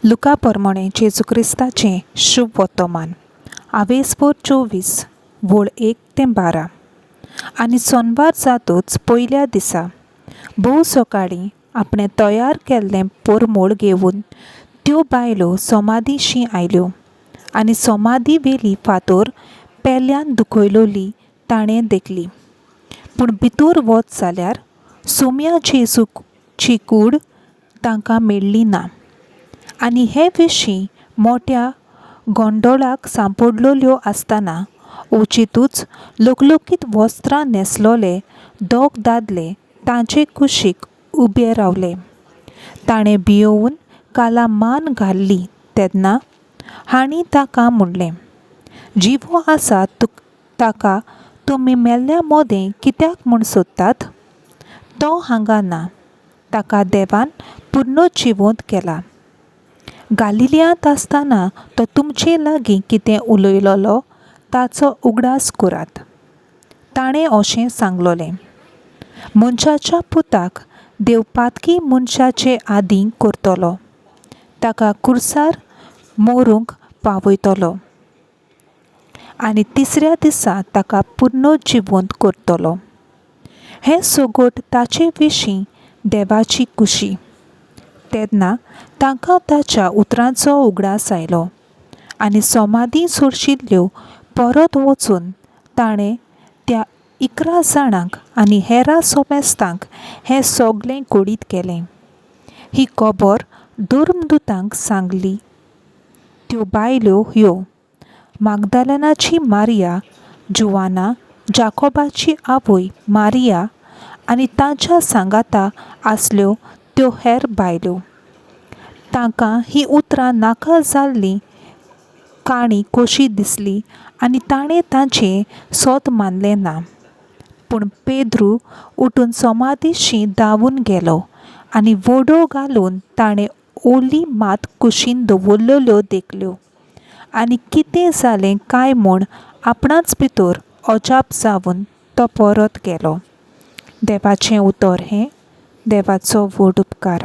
लुका प्रमाणे जेजू क्रिस्ताचें शुभ वर्तमान आवेसपूर 24 वोळ 1 ते 12। आनी सोनवार जातूच पयल्या दिसा भोव सकाळीं आपणें तयार केल्लें पोरमोळ घेवन त्यो बायलो समाधीशी आयल्यो आनी समाधी वेली फातर पेल्यान दुखयलोली ताणें देखली। पूण भितर वच जाल्यार सोम्या जेजूची कूड तांकां मेळ्ळी ना। आनी हे विशीं मोठ्या गोंदोळाक सांपडलोल्यो आसतना ओचितूच लोकलोकीत वस्त्रां न्हेसलोले दोग दादले तांचे कुशीक उबे रावले। ताणें भियोवन काला मान घाली तेन्ना हांणी ताका म्हणलें, जिवो आसा ताका तुमी मेल्ल्या मोदें कित्याक म्हूण सोदतात? तो हांगा ना, ताका देवान पुनरुज्जीवंत केला। गालिलियांत आसतना तो तुमचे लागीं कितें उलयलोलो ताचो उगडास करात। ताणें अशें सांगलोलें, मनशाच्या पुताक देव पातकी मनशाचे आदीं करतलो, ताका खुर्सार मरूंक पावयतलो आनी तिसऱ्या दिसा ताका पुनरुज्जीवंत करतलो। हें सगोट ताचे विशीं देवाची कुशी। तेन्ना तांकां ताच्या उतरांचो उगडास आयलो आनी समाधी सोडशिल्ल्यो परत वचून ताणें त्या 11 जाणांक आनी हेरां सोमेस्तांक हें सगळें घडीत केलें। ही खबर धर्मदूतांक सांगली। त्यो बायलो ह्यो मागदलेनाची मारिया, जुवाना, जाकोबाची आवय मारिया आनी तांच्या सांगाता आसल्यो त्यो हेर बायलो। तांकां ही उतरां नाका जाल्ली काणी कशी दिसली आनी ताणें तांचें सोत मानलें ना। पूण पेद्रू उठून समाधीशी धांवून गेलो आनी वडो घालून ताणें ओली मात कुशीन दवरलेल्यो देखल्यो आनी कितें जालें काय म्हूण आपणाच भितर अजाप जावन तो परत गेलो। देवाचें उतर हें, देवाचो व्हड उपकार।